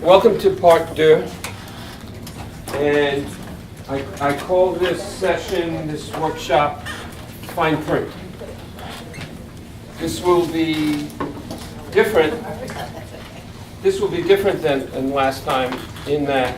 Welcome to part two, and I call this session, this workshop, fine print. This will be different. This will be different than last time in that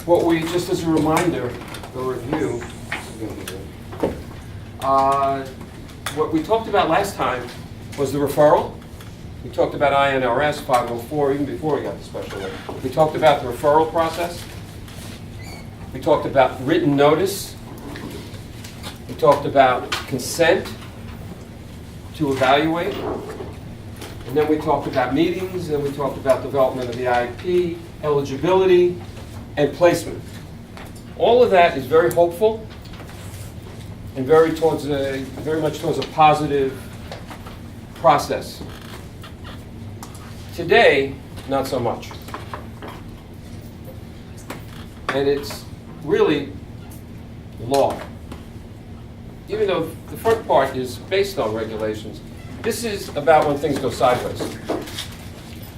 what we, just as a reminder, a review, what we talked about last time was the referral. We talked about INRS 504 even before we got the special ed. We talked about the referral process. We talked about written notice. We talked about consent to evaluate. And then we talked about meetings, and we talked about development of the IEP, eligibility, and placement. All of that is very hopeful and very much towards a positive process. Today, not so much. And it's really law. Even though the front part is based on regulations, this is about when things go sideways.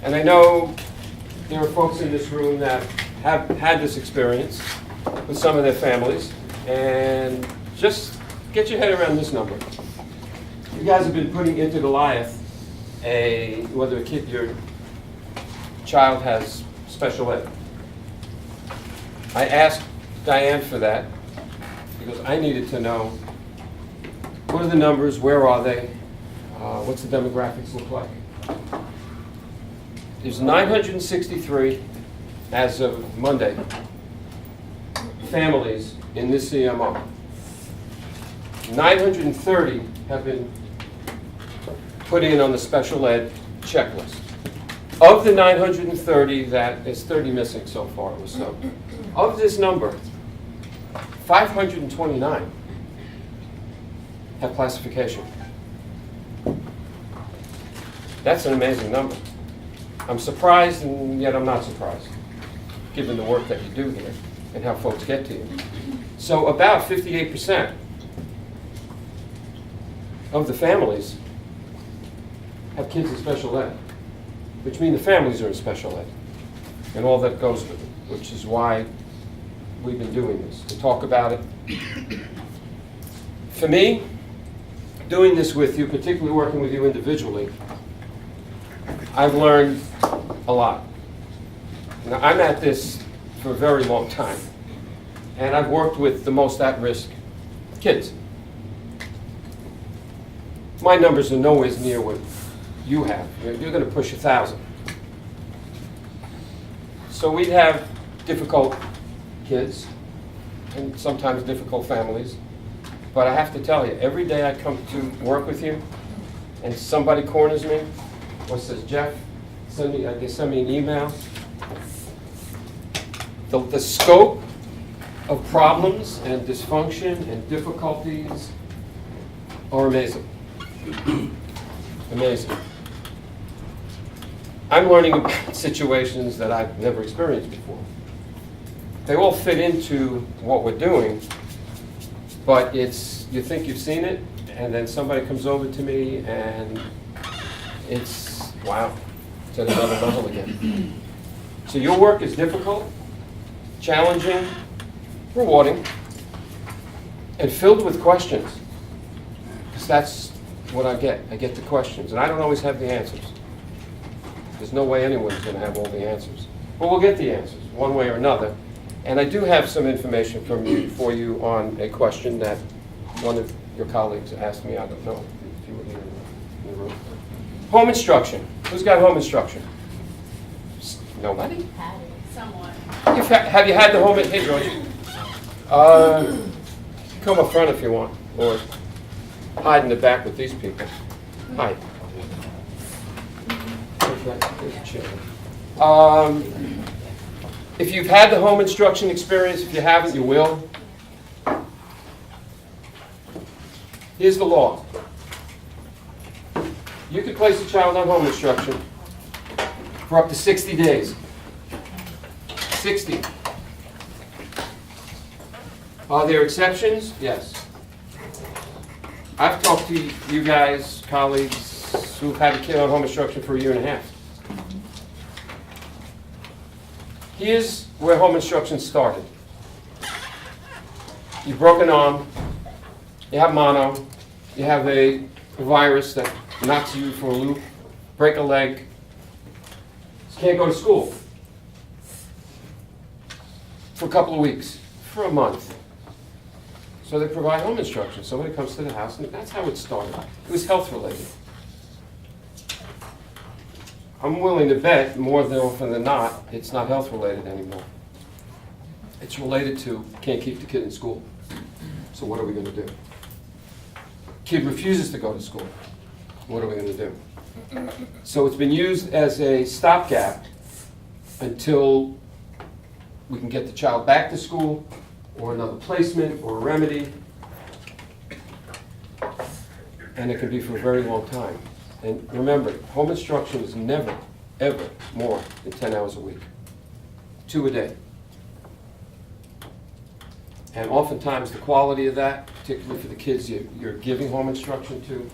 And I know there are folks in this room that have had this experience with some of their families, and just get your head around this number. You guys have been putting into Goliath whether your child has special ed. I asked Diane for that because I needed to know what are the numbers, where are they, what's the demographics look like. There's 963 as of Monday families in this CMO. 930 have been put in on the special ed checklist. Of the 930, there's 30 missing so far or so. Of this number, 529 have classification. That's an amazing number. I'm surprised, and yet I'm not surprised, given the work that you do here and how folks get to you. So about 58% of the families have kids in special ed, which means the families are in special ed and all that goes with it, which is why we've been doing this, to talk about it. For me, doing this with you, particularly working with you individually, I've learned a lot. Now, I'm at this for a very long time, and I've worked with the most at-risk kids. My numbers are nowhere near what you have. You're going to push 1,000. So we'd have difficult kids and sometimes difficult families. But I have to tell you, every day I come to work with you and somebody corners me or says, Jeff, they send me an email. The scope of problems and dysfunction and difficulties are amazing. Amazing. I'm learning about situations that I've never experienced before. They all fit into what we're doing, but it's, you think you've seen it, and then somebody comes over to me and it's, wow, it's at another level again. So your work is difficult, challenging, rewarding, and filled with questions. Because that's what I get. I get the questions, and I don't always have the answers. There's no way anyone's going to have all the answers. But we'll get the answers, one way or another. And I do have some information for you on a question that one of your colleagues asked me. I don't know if you were here in the room. Home instruction. Who's got home instruction? Nobody? Someone. Have you had the home? Hey, George. Come up front if you want, or hide in the back with these people. Hide. There's a chair. If you've had the home instruction experience, if you haven't, you will. Here's the law. You can place a child on home instruction for up to 60 days. 60. Are there exceptions? Yes. I've talked to you guys, colleagues, who've had a kid on home instruction for a year and a half. Here's where home instruction started. You broke an arm, you have mono, you have a virus that knocks you for a loop, break a leg, you can't go to school for a couple of weeks, for a month. So they provide home instruction. Somebody comes to the house, and that's how it started. It was health related. I'm willing to bet, more than often than not, it's not health related anymore. It's related to, can't keep the kid in school. So what are we going to do? Kid refuses to go to school. What are we going to do? So it's been used as a stopgap until we can get the child back to school, or another placement, or a remedy. And it can be for a very long time. And remember, home instruction is never, ever more than 10 hours a week. 2 a day. And oftentimes the quality of that, particularly for the kids you're giving home instruction to,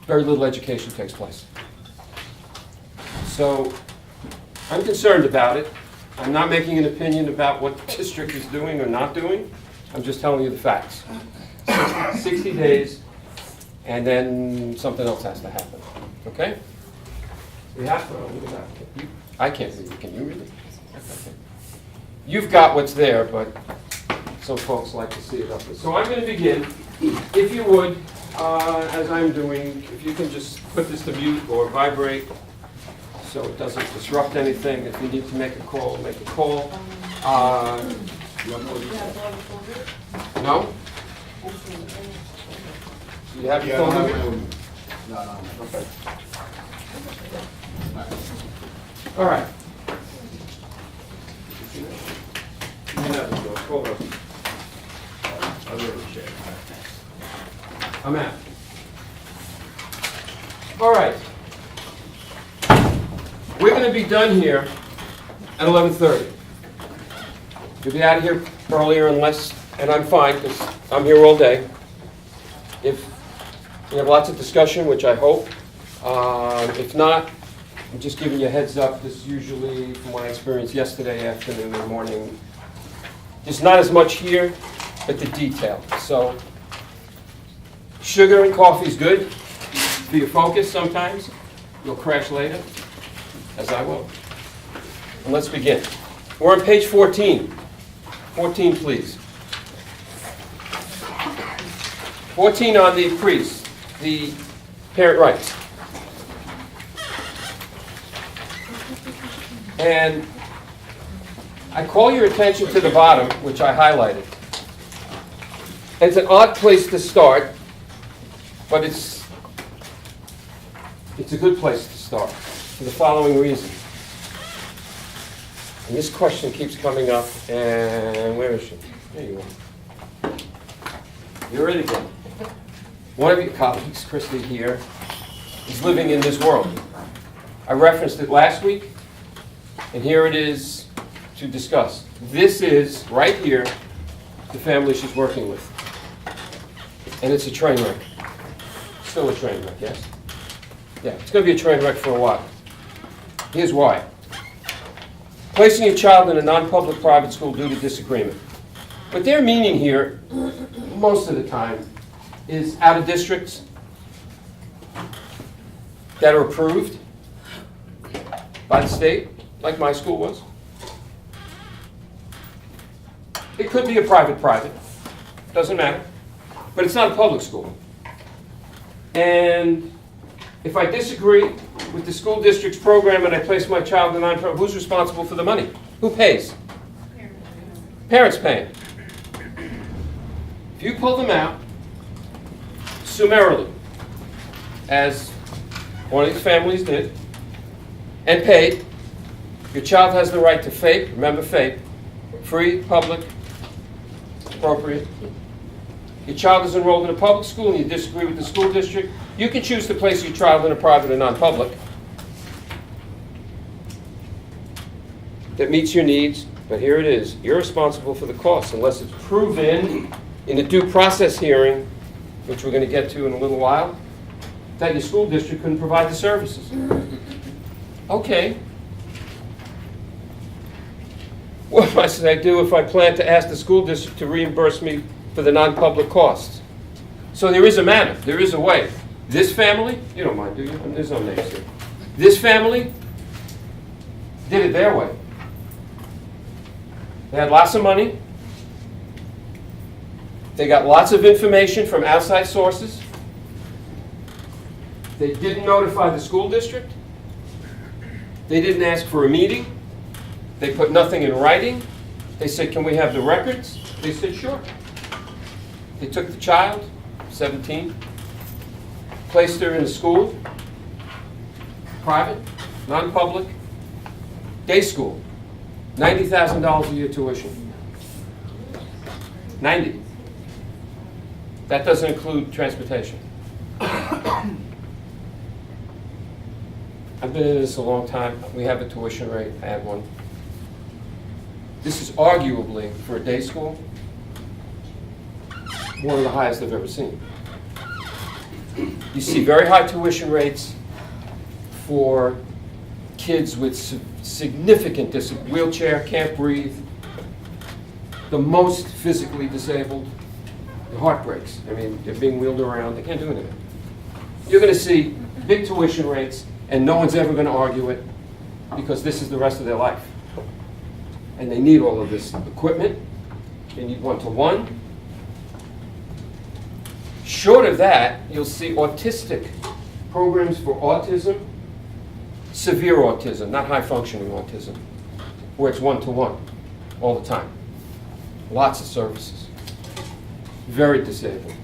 very little education takes place. So I'm concerned about it. I'm not making an opinion about what the district is doing or not doing. I'm just telling you the facts. 60 days, and then something else has to happen. Okay? We have to. I can't read it. Can you read it? Okay. You've got what's there, but some folks like to see it up there. So I'm going to begin. If you would, as I'm doing, if you can just put this to mute or vibrate so it doesn't disrupt anything. If you need to make a call, make a call. No? You have your phone number? No. Okay. All right. Hold on. I'm out. All right. We're going to be done here at 11:30. You'll be out of here earlier unless, and I'm fine because I'm here all day. If we have lots of discussion, which I hope. If not, I'm just giving you a heads up. This usually, from my experience yesterday afternoon and morning, there's not as much here, but the detail. So sugar and coffee is good for your focus sometimes. You'll crash later, as I will. And let's begin. We're on page 14. 14, please. 14 on the priest, the parent rights. And I call your attention to the bottom, which I highlighted. It's an odd place to start, but it's a good place to start for the following reason. And this question keeps coming up, and where is she? There you are. You're it again. One of your colleagues, Christy here, is living in this world. I referenced it last week, and here it is to discuss. This is, right here, the family she's working with. And it's a train wreck. Still a train wreck, yes? Yeah, it's going to be a train wreck for a while. Here's why. Placing a child in a non-public private school due to disagreement. What they're meaning here, most of the time, is out of districts that are approved by the state, like my school was. It could be a private, doesn't matter, but it's not a public school. And if I disagree with the school district's program and I place my child in non-public, who's responsible for the money? Who pays? Parents paying. If you pull them out summarily, as one of these families did, and paid, your child has the right to FAPE, remember FAPE, free, public, appropriate. Your child is enrolled in a public school and you disagree with the school district, you can choose to place your child in a private or non-public that meets your needs, but here it is. You're responsible for the cost unless it's proven in a due process hearing, which we're going to get to in a little while, that your school district couldn't provide the services. Okay. What must I do if I plan to ask the school district to reimburse me for the non-public costs? So there is a manner, there is a way. This family, you don't mind, do you? There's no names here. This family did it their way. They had lots of money. They got lots of information from outside sources. They didn't notify the school district. They didn't ask for a meeting. They put nothing in writing. They said, can we have the records? They said, sure. They took the child, 17, placed her in a school, private, non-public, day school, $90,000 a year tuition. 90. That doesn't include transportation. I've been in this a long time. We have a tuition rate. I had one. This is arguably, for a day school, one of the highest I've ever seen. You see very high tuition rates for kids with significant disability, wheelchair, can't breathe, the most physically disabled. The heart breaks. I mean, they're being wheeled around. They can't do anything. You're going to see big tuition rates, and no one's ever going to argue it because this is the rest of their life. And they need all of this equipment. They need one-to-one. Short of that, you'll see autistic programs for autism, severe autism, not high-functioning autism, where it's one-to-one all the time. Lots of services. Very disabled.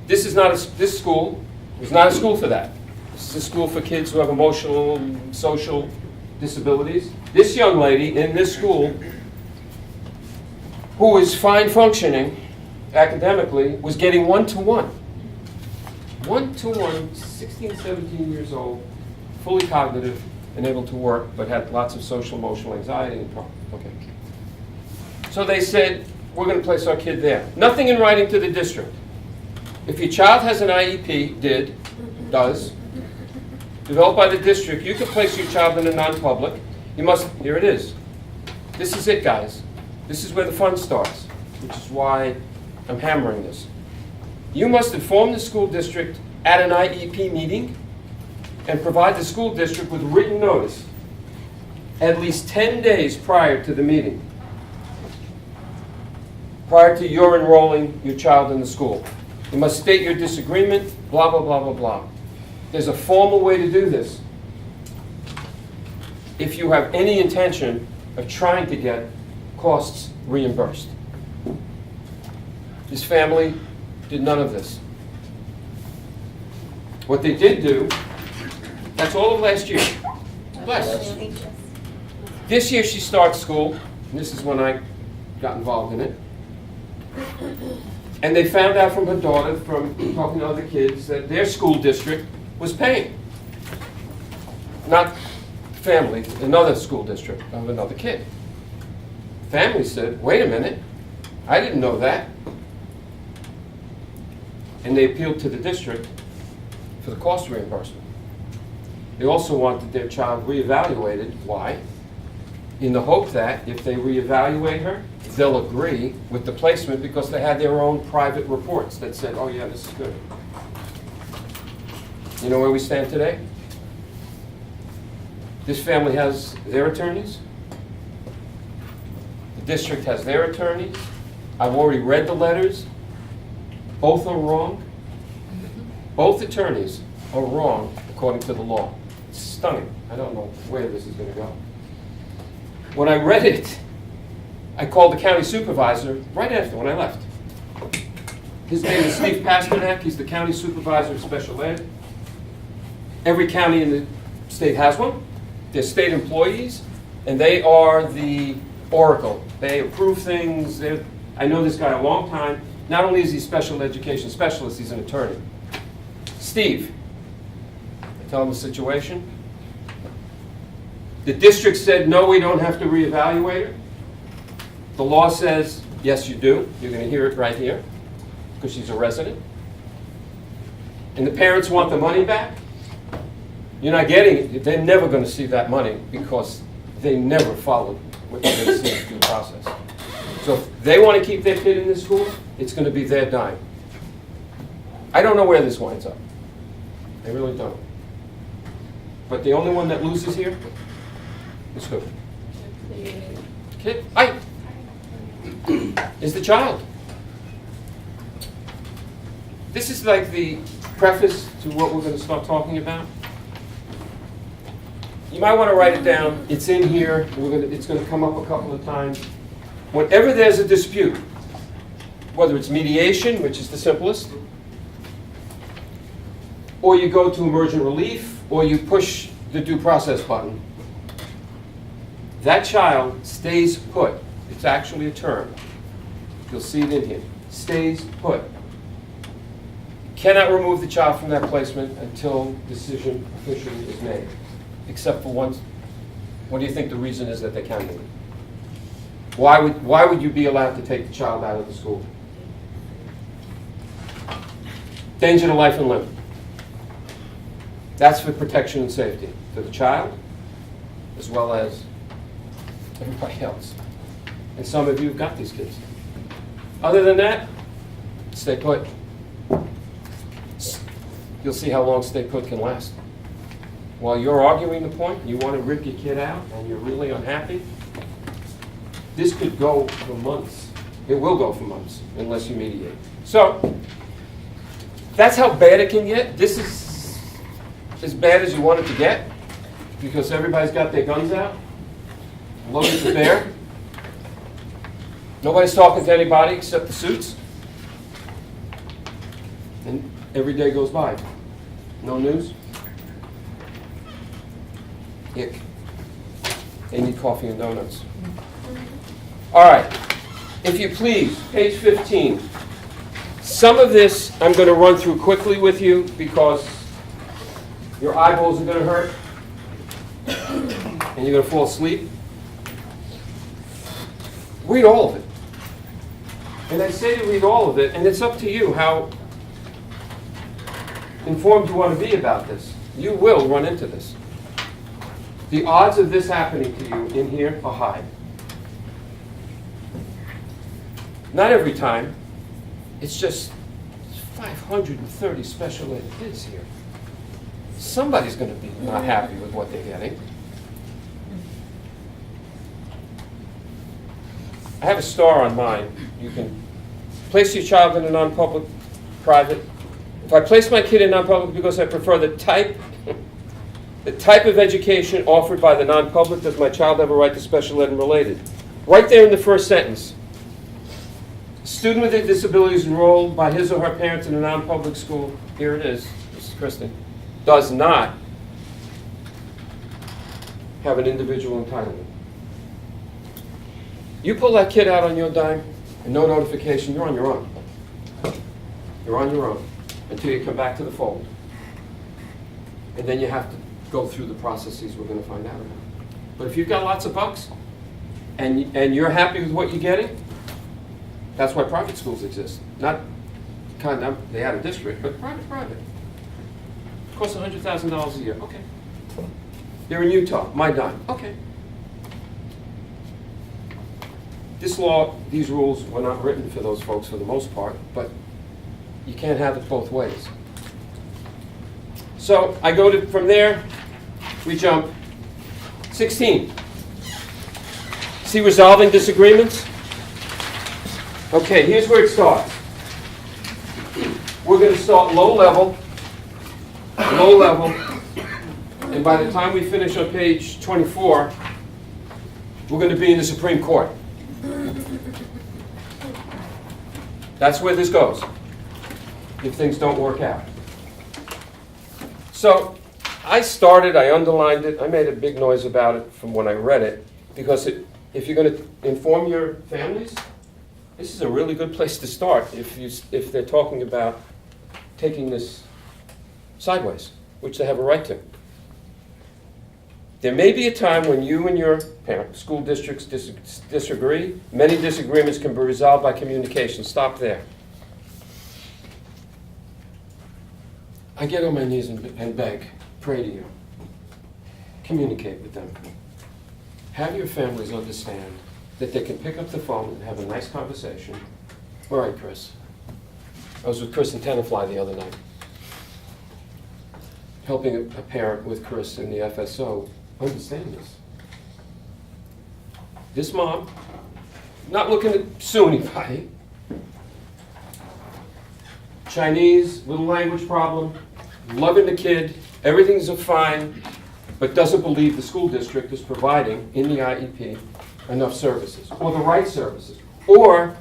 This school is not a school for that. This is a school for kids who have emotional, social disabilities. This young lady in this school, who is fine functioning academically, was getting one-to-one. One-to-one, 16, 17 years old, fully cognitive and able to work, but had lots of social, emotional anxiety and problems. Okay. So they said, we're going to place our kid there. Nothing in writing to the district. If your child has an IEP, does, developed by the district, you can place your child in a non-public. You must, here it is. This is it, guys. This is where the fun starts, which is why I'm hammering this. You must inform the school district at an IEP meeting and provide the school district with written notice at least 10 days prior to the meeting, prior to your enrolling your child in the school. You must state your disagreement, blah, blah, blah, blah, blah. There's a formal way to do this. If you have any intention of trying to get costs reimbursed. This family did none of this. What they did do, that's all of last year. Bless. This year she starts school, and this is when I got involved in it. And they found out from her daughter, from talking to other kids, that their school district was paying. Not family, another school district of another kid. Family said, wait a minute, I didn't know that. And they appealed to the district for the cost reimbursement. They also wanted their child reevaluated. Why? In the hope that if they reevaluate her, they'll agree with the placement because they had their own private reports that said, oh yeah, this is good. You know where we stand today? This family has their attorneys. The district has their attorneys. I've already read the letters. Both are wrong. Both attorneys are wrong according to the law. It's stunning. I don't know where this is going to go. When I read it, I called the county supervisor right after when I left. His name is Steve Pasternak. He's the county supervisor of special ed. Every county in the state has one. They're state employees, and they are the oracle. They approve things. I know this guy a long time. Not only is he a special education specialist, he's an attorney. Steve, I tell him the situation. The district said, no, we don't have to reevaluate her. The law says, yes, you do. You're going to hear it right here, because she's a resident. And the parents want the money back. You're not getting it. They're never going to see that money because they never followed what you're going to see through the process. So if they want to keep their kid in this school, it's going to be their dime. I don't know where this winds up. I really don't. But the only one that loses here is who? Kid. Is the child. This is like the preface to what we're going to start talking about. You might want to write it down. It's in here. It's going to come up a couple of times. Whenever there's a dispute, whether it's mediation, which is the simplest, or you go to emergent relief, or you push the due process button, that child stays put. It's actually a term. You'll see it in here. Stays put. Cannot remove the child from that placement until decision officially is made, except for once. What do you think the reason is that they can do it? Why would you be allowed to take the child out of the school? Danger to life and limb. That's for protection and safety for the child, as well as everybody else. And some of you have got these kids. Other than that, stay put. You'll see how long stay put can last. While you're arguing the point, you want to rip your kid out, and you're really unhappy, this could go for months. It will go for months, unless you mediate. So, that's how bad it can get. This is as bad as you want it to get, because everybody's got their guns out, loaded to bear. Nobody's talking to anybody except the suits. And every day goes by. No news. Ick. They need coffee and donuts. All right. If you please, page 15. Some of this I'm going to run through quickly with you because your eyeballs are going to hurt and you're going to fall asleep. Read all of it. And I say to read all of it, and it's up to you how informed you want to be about this. You will run into this. The odds of this happening to you in here are high. Not every time. It's just 530 special ed kids here. Somebody's going to be not happy with what they're getting. I have a star on mine. You can place your child in a non-public, private. If I place my kid in non-public because I prefer the type of education offered by the non-public, does my child have a right to special ed and related? Right there in the first sentence. Student with a disability is enrolled by his or her parents in a non-public school, here it is, this is Kristen, does not have an individual entitlement. You pull that kid out on your dime and no notification, you're on your own. You're on your own until you come back to the fold. And then you have to go through the processes we're going to find out about. But if you've got lots of bucks and you're happy with what you're getting, that's why private schools exist. Not kind of, they had a district, but private. It costs $100,000 a year. Okay. They're in Utah. My dime. Okay. This law, these rules were not written for those folks for the most part, but you can't have it both ways. So I go to, from there, we jump 16. See resolving disagreements? Okay, here's where it starts. We're going to start low level, and by the time we finish on page 24, we're going to be in the Supreme Court. That's where this goes, if things don't work out. So I underlined it, I made a big noise about it from when I read it, because if you're going to inform your families, this is a really good place to start if they're talking about taking this sideways, which they have a right to. There may be a time when you and your school districts disagree. Many disagreements can be resolved by communication. Stop there. I get on my knees and beg, pray to you. Communicate with them. have your families understand that they can pick up the phone and have a nice conversation. All right, Chris. I was with Chris and Tenafly the other night, helping a parent with Chris in the FSO understand this. This mom, not looking to sue anybody, Chinese, little language problem, loving the kid, everything's fine, but doesn't believe the school district is providing in the IEP enough services, or the right services, or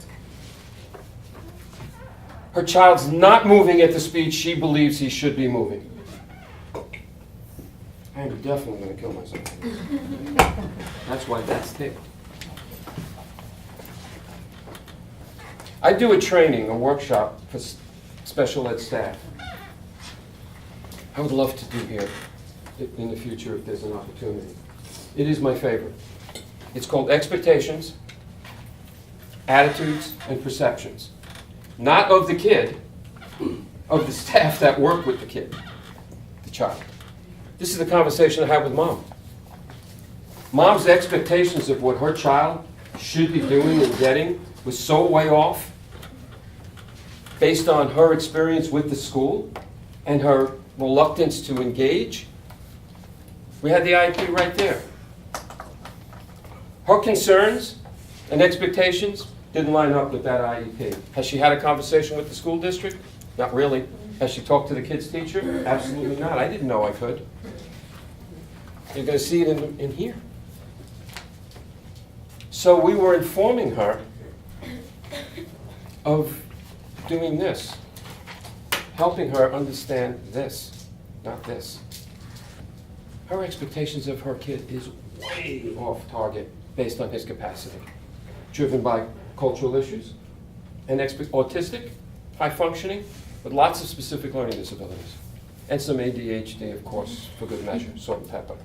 her child's not moving at the speed she believes he should be moving. I'm definitely going to kill myself. That's why that's there. I do a training, a workshop for special ed staff. I would love to do here in the future if there's an opportunity. It is my favorite. It's called Expectations, Attitudes, and Perceptions. Not of the kid, of the staff that work with the kid, the child. This is the conversation I had with mom. Mom's expectations of what her child should be doing and getting was so way off based on her experience with the school and her reluctance to engage. We had the IEP right there. Her concerns and expectations didn't line up with that IEP. Has she had a conversation with the school district? Not really. Has she talked to the kid's teacher? Absolutely not. I didn't know I could. You're going to see it in here. So we were informing her of doing this, helping her understand this, not this. Her expectations of her kid is way off target based on his capacity, driven by cultural issues, and autistic, high functioning, with lots of specific learning disabilities, and some ADHD, of course, for good measure, salt and pepper.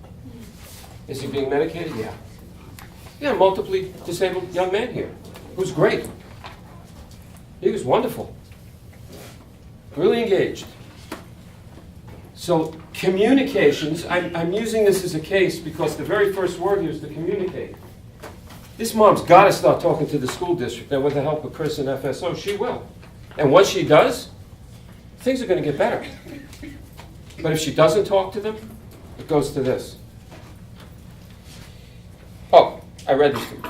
Is he being medicated? Yeah. Yeah, a multiply disabled young man here, who's great. He was wonderful, really engaged. So communications, I'm using this as a case because the very first word here is to communicate. This mom's got to start talking to the school district, and with the help of Chris and FSO, she will. And once she does, things are going to get better. But if she doesn't talk to them, it goes to this. Oh, I read this to you.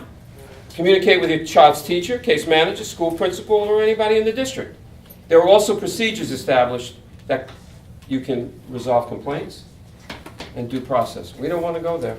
Communicate with your child's teacher, case manager, school principal, or anybody in the district. There are also procedures established that you can resolve complaints and due process. We don't want to go there.